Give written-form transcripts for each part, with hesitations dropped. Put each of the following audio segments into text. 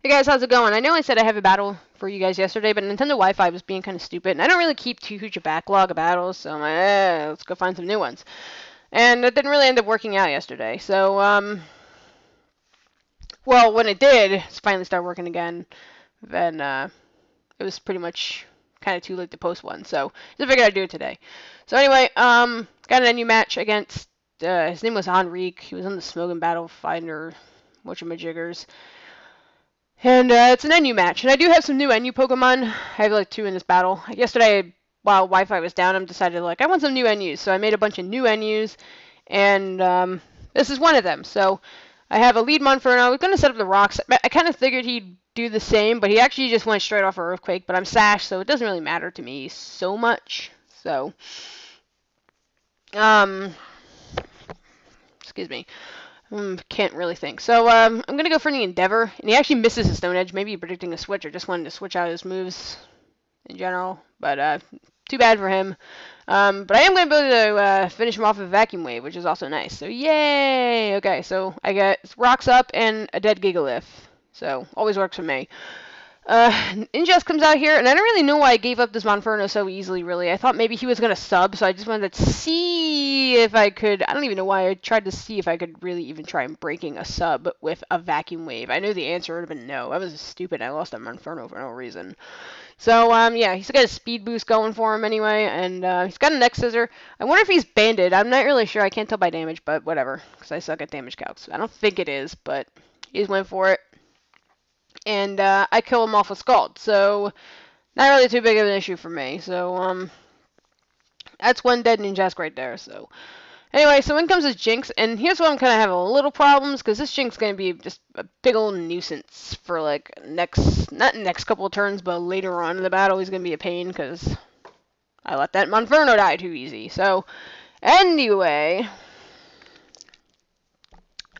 Hey guys, how's it going? I know I said I have a battle for you guys yesterday, but Nintendo Wi-Fi was being kind of stupid, and I don't really keep too huge a backlog of battles, so I'm like, let's go find some new ones. And it didn't really end up working out yesterday. So, well, when it did, it finally started working again, then it was pretty much kind of too late to post one. So, just figured I'd do it today. So anyway, got a new match against, his name was Henrique. He was on the Smoking Battle Finder, whatchamajiggers. And it's an NU match, and I do have some new NU Pokemon. I have like two in this battle. Yesterday, while Wi-Fi was down, I decided like I want some new NUs, so I made a bunch of new NUs, and this is one of them. So I have a lead Monfer, and I was gonna set up the rocks. I kind of figured he'd do the same, but he actually just went straight off for Earthquake. But I'm Sash, so it doesn't really matter to me so much. So, um, excuse me. Can't really think. So I'm gonna go for the Endeavor, and he actually misses his Stone Edge. Maybe predicting a switch, or just wanted to switch out his moves in general. But too bad for him. But I am gonna be able to finish him off with a Vacuum Wave, which is also nice. So yay! Okay, so I got rocks up and a dead Gigalith. So always works for me. Ingest comes out here, and I don't really know why I gave up this Monferno so easily, really. I thought maybe he was going to sub, so I just wanted to see if I could... I don't even know why I tried to see if I could really even try breaking a sub with a Vacuum Wave. I knew the answer would have been no. I was stupid. I lost a Monferno for no reason. So, yeah, he's got a speed boost going for him anyway, and he's got a Neck Scissor. I wonder if he's banded. I'm not really sure. I can't tell by damage, but whatever, because I suck at damage calcs. I don't think it is, but he just went for it. And I kill him off with Scald. So not really too big of an issue for me. So that's one dead Ninjask right there. So anyway, so in comes this Jinx, and here's where I'm kind of having a little problems because this Jinx is gonna be just a big old nuisance for like not next couple of turns, but later on in the battle he's gonna be a pain because I let that Monferno die too easy. So anyway,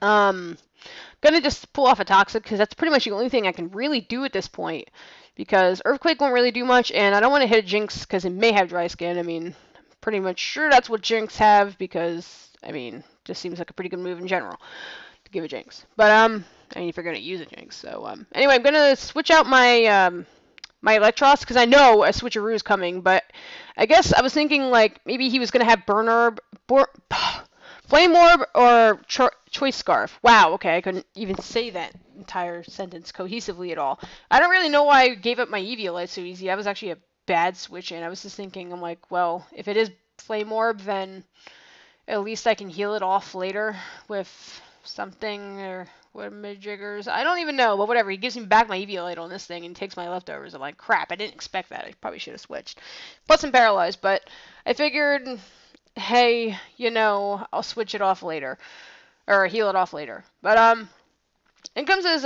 gonna just pull off a Toxic because that's pretty much the only thing I can really do at this point. Because Earthquake won't really do much, and I don't want to hit a Jinx because it may have Dry Skin. I mean, pretty much sure that's what Jinx have because, I mean, just seems like a pretty good move in general to give a Jinx. But, I mean, if you're going to use a Jinx. So, anyway, I'm going to switch out my, my Electros because I know a switcheroo is coming, but I guess I was thinking, like, maybe he was going to have Burn Herb, Flame Orb, or Choice Scarf. Wow, okay, I couldn't even say that entire sentence cohesively at all. I don't really know why I gave up my Eviolite so easy. I was actually a bad switch in. I was just thinking, I'm like, well, if it is Flame Orb, then at least I can heal it off later with something or what jiggers. I don't even know, but whatever. He gives me back my Eviolite on this thing and takes my leftovers. I'm like, crap, I didn't expect that. I probably should have switched. Plus I'm paralyzed, but I figured, hey, you know, I'll switch it off later. Or heal it off later. But, in comes his,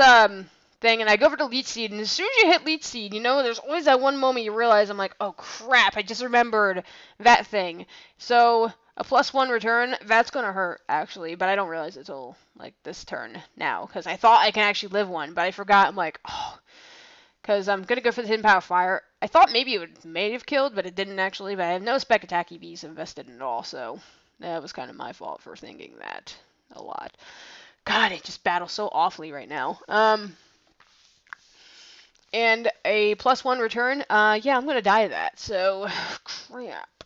thing, and I go for the Leech Seed, and as soon as you hit Leech Seed, you know, there's always that one moment you realize, I'm like, oh crap, I just remembered that thing. So, a +1 return, that's gonna hurt, actually, but I don't realize it till, like, this turn now, because I thought I can actually live one, but I forgot, I'm like, oh, because I'm gonna go for the Hidden Power Fire. I thought maybe it would may have killed, but it didn't actually, but I have no Spec Attack EVs invested in it all, so that was kind of my fault for thinking that a lot. God, it just battles so awfully right now. And a +1 return. Yeah, I'm gonna die to that. So, crap.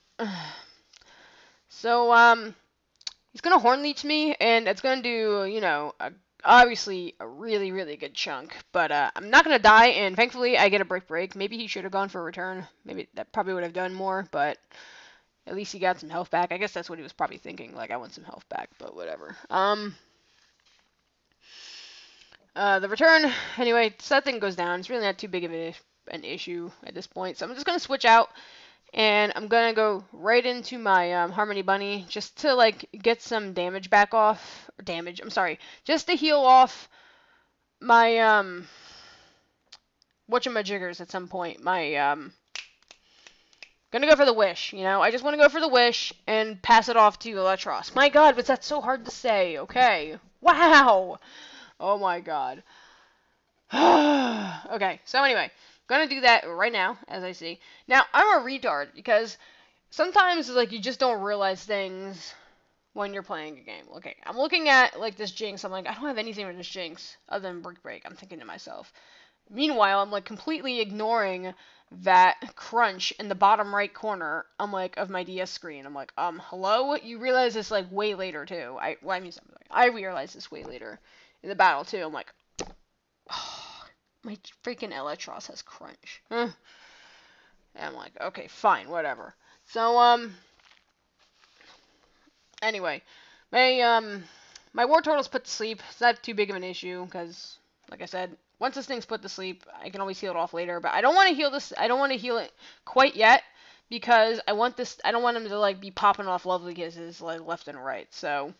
So, he's gonna Horn Leech me, and it's gonna do, you know, obviously a really, really good chunk. But I'm not gonna die, and thankfully I get a break. Maybe he should have gone for a return. Maybe that probably would have done more, but at least he got some health back. I guess that's what he was probably thinking. Like, I want some health back, but whatever. The return, anyway, so that thing goes down. It's really not too big of an issue at this point. So I'm just going to switch out, and I'm going to go right into my Harmony Bunny just to, like, get some damage back off. Or damage, I'm sorry. Just to heal off my, whatchamajiggers at some point. My, gonna go for the Wish, you know? I just want to go for the Wish and pass it off to Electros. My god, was that so hard to say? Okay. Wow! Oh my god. Okay, so anyway, gonna do that right now, as I see. Now, I'm a retard, because sometimes, like, you just don't realize things when you're playing a game. Okay, I'm looking at like this Jinx. I'm like, I don't have anything with this Jinx other than Brick Break. I'm thinking to myself. Meanwhile, I'm like completely ignoring that crunch in the bottom right corner. I'm like of my DS screen. I'm like, hello. You realize this like way later too. I realized this way later in the battle too. I'm like, oh, my freaking Electros has crunch. And I'm like, okay, fine, whatever. So anyway, my War Turtle's put to sleep. It's not too big of an issue because, like I said, once this thing's put to sleep, I can always heal it off later. But I don't want to heal this. I don't want to heal it quite yet because I want this. I don't want him to like be popping off lovely kisses like left and right. So,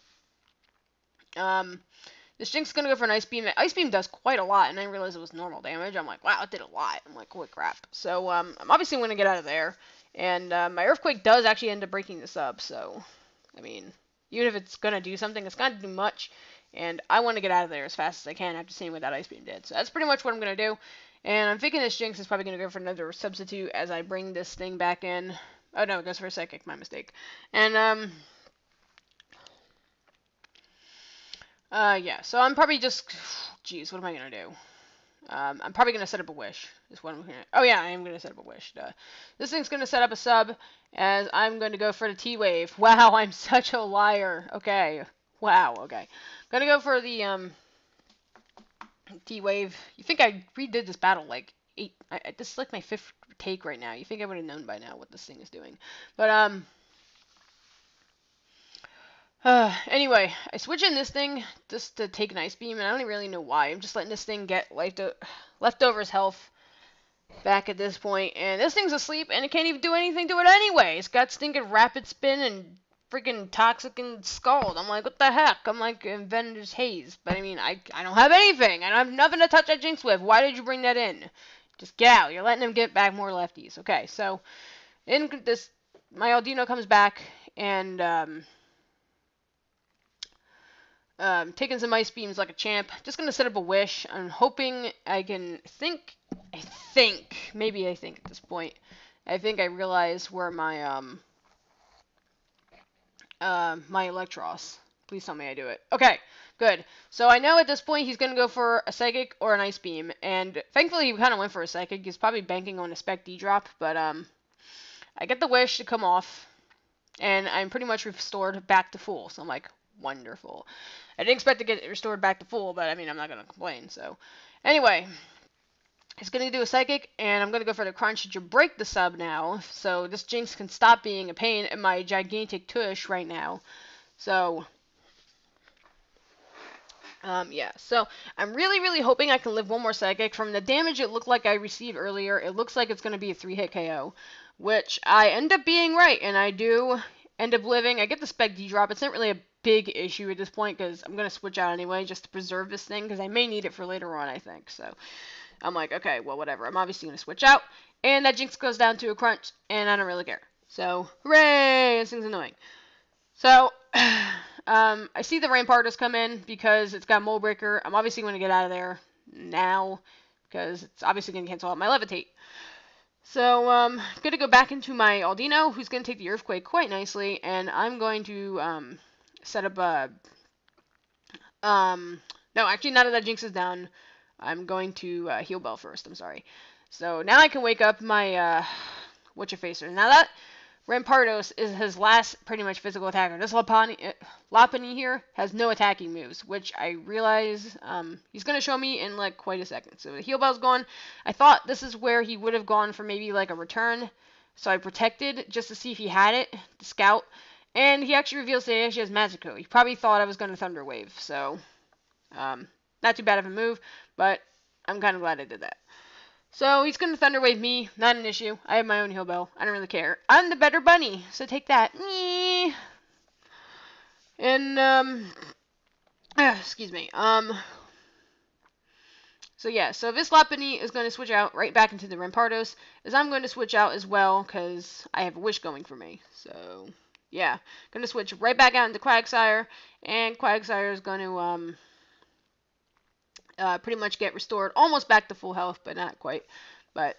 this Jinx is gonna go for an Ice Beam. Ice Beam does quite a lot, and I realized it was normal damage. I'm like, wow, it did a lot. I'm like, holy crap. So, I'm obviously gonna get out of there. And my Earthquake does actually end up breaking this up. So, I mean, even if it's gonna do something, it's not gonna do much. And I want to get out of there as fast as I can after seeing what that Ice Beam did. So that's pretty much what I'm gonna do. And I'm thinking this Jinx is probably gonna go for another substitute as I bring this thing back in. Oh no, it goes for a Psychic. My mistake. And yeah. So I'm probably just, jeez, what am I gonna do? I'm probably going to set up a wish. Is what I'm gonna. Oh yeah, I am going to set up a wish. This thing's going to set up a sub, as I'm going to go for the T-Wave. Wow, I'm such a liar. Okay. Wow, okay. Going to go for the T-Wave. You think I redid this battle like 8... this is like my 5th take right now. You think I would have known by now what this thing is doing. But, anyway, I switch in this thing just to take an Ice Beam, and I don't really know why. I'm just letting this thing get leftovers health back at this point, and this thing's asleep, and it can't even do anything to it anyway. It's got stinking Rapid Spin and freaking Toxic and Scald. I'm like, what the heck? I'm like Inventor's Haze, but I mean, I don't have anything. I don't have nothing to touch that Jinx with. Why did you bring that in? Just get out. You're letting him get back more lefties. Okay, so in this, my Aldino comes back, and taking some Ice Beams like a champ. Just gonna set up a wish. I'm hoping I can I think at this point. I think I realize where my my Electros. Please tell me I do it. Okay, good. So I know at this point he's gonna go for a Psychic or an Ice Beam, and thankfully he kind of went for a Psychic. He's probably banking on a Spec D drop, but I get the wish to come off, and I'm pretty much restored back to full. So I'm like, wonderful. I didn't expect to get it restored back to full, but I mean, I'm not going to complain. So, anyway, it's going to do a Psychic, and I'm going to go for the Crunch to break the sub now, so this Jinx can stop being a pain in my gigantic tush right now. So, yeah. So, I'm really, really hoping I can live one more Psychic. From the damage it looked like I received earlier, it looks like it's going to be a 3-hit KO, which I end up being right, and I do end up living. I get the Spec D drop. It's not really a big issue at this point because I'm going to switch out anyway just to preserve this thing because I may need it for later on, I think. So I'm like, okay, well, whatever. I'm obviously going to switch out. And that Jinx goes down to a crunch, and I don't really care. So, hooray! This thing's annoying. So, I see the Rampardos come in because it's got Mold Breaker. I'm obviously going to get out of there now because it's obviously going to cancel out my Levitate. So, I'm going to go back into my Aldino, who's going to take the Earthquake quite nicely, and I'm going to set up a... no, actually, now that that Jinx is down, I'm going to heal Bell first. I'm sorry. So, now I can wake up my Whatcha-Facer. Now that Rampardos is his last pretty much physical attacker. This Lopunny here has no attacking moves, which I realize he's going to show me in like quite a second. So the heal bell's gone. I thought this is where he would have gone for maybe like a return. So I protected just to see if he had it, to scout. And he actually reveals that he actually has Magico. He probably thought I was going to Thunder Wave. So not too bad of a move, but I'm kind of glad I did that. So he's going to Thunder Wave me. Not an issue. I have my own heal bell. I don't really care. I'm the better bunny, so take that. And, excuse me. So yeah, so this Lopunny is going to switch out right back into the Rampardos, as I'm going to switch out as well, because I have a wish going for me. So, yeah. Going to switch right back out into Quagsire, and Quagsire is going to, pretty much get restored almost back to full health, but not quite. But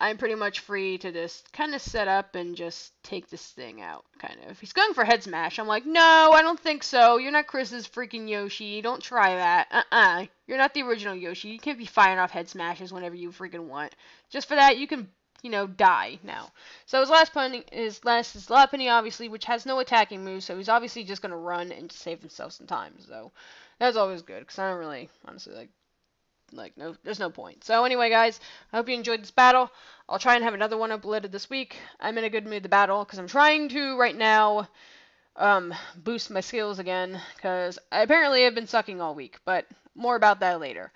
I'm pretty much free to just kind of set up and just take this thing out, kind of. If he's going for head smash, I'm like, no, I don't think so. You're not Chris's freaking Yoshi. Don't try that. You're not the original Yoshi. You can't be firing off head smashes whenever you freaking want. Just for that, you can, die now. So his last penny is La Penny, obviously, which has no attacking moves, so he's obviously just going to run and save himself some time. So that's always good, because I don't really, honestly, no, there's no point. So anyway, guys, I hope you enjoyed this battle. I'll try and have another one uploaded this week. I'm in a good mood to battle because I'm trying to right now boost my skills again because I apparently have been sucking all week, but more about that later.